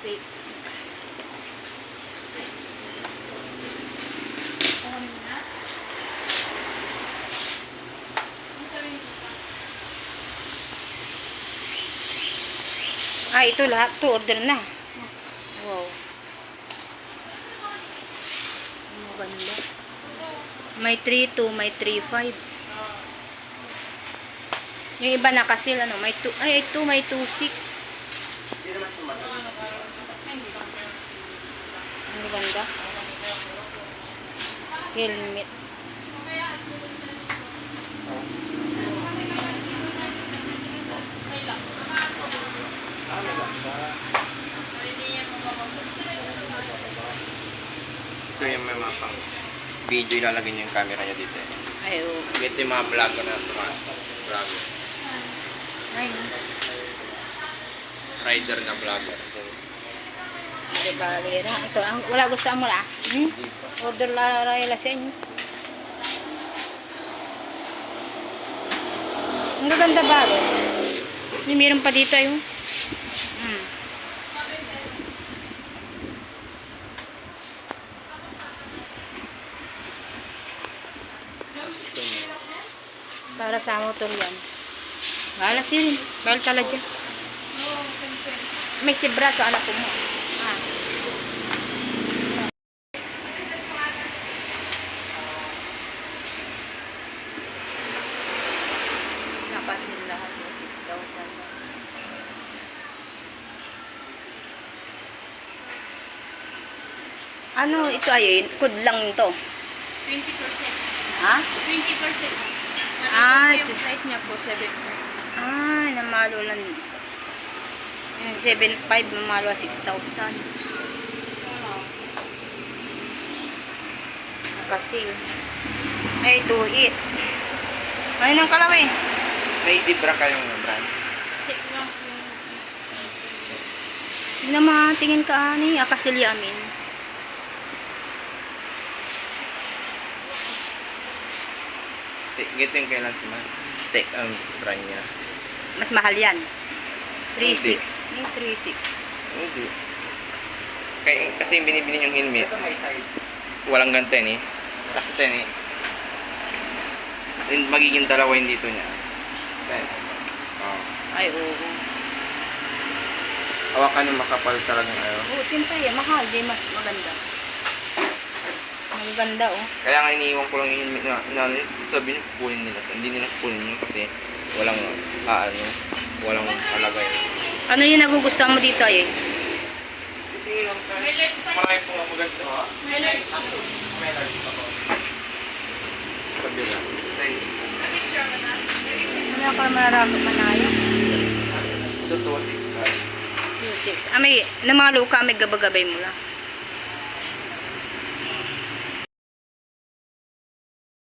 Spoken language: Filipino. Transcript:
safe. Ah, ito lahat to order na. Wow. Ang ganda. May 3.2, may 3.5. Yung iba nakasil, ano, may 2, ay, ito may 2.6. Ang ganda. Helmet. Ito yung may mga pang video, ilalagay niyo yung camera niya dito. Ay, oh. Ito yung mga vlogger na vlogger. Ay, Rider na vlogger. ay, balera. Ito, wala gusto mo la. Hmm? Order la sa inyo. Ang gaganda ba? May meron pa dito yung. Hmm. Para sa motor yan. Bahala siya. Bahal tala dyan. May sibra sa anak ko mo. Ah. Nakasin lahat mo. 6,000. Ano ito ay? Kudlang to. 20%. Ha? 20%. Ah, Yung price niya po, 7. Ah, namalo lang. Yung 7.5, namalo 6,000. Kasi, ay, 2.8. Ano nang kalawin? May zebra kayong brand. Check lang po yung... Hindi na matingin ka, ani, akasilyamin. Ganito yung kailan si Ma. Ang brand niya. Mas mahal yan. 3.6. Yung 3.6. Hindi. Kasi yung binibili yung helmet, walang ganito yan eh. Kasi ito yan eh. Magiging dalawa yung dito niya. Yan. Oh. Ay, oo. Hawakan yung makapal talaga ano. Oo, siyempre yan. Mahal. Di mas maganda. Ang ganda, oh. Kaya nga iniiwan ko lang yung helmet na sabi niyo, kukunin nila. Hindi nila kukunin yun kasi walang walang halaga yun. Ano yung nagugustuhan mo dito, ay? Highlights pa. Marami po nga maganda ha. Highlights pa po. May large pa po. Kabila. Picture ka na. Ano ka mararapot manayo? Ito 2.6 lang. 2.6. Ah, may namalo ka, may gabagabay mo lang.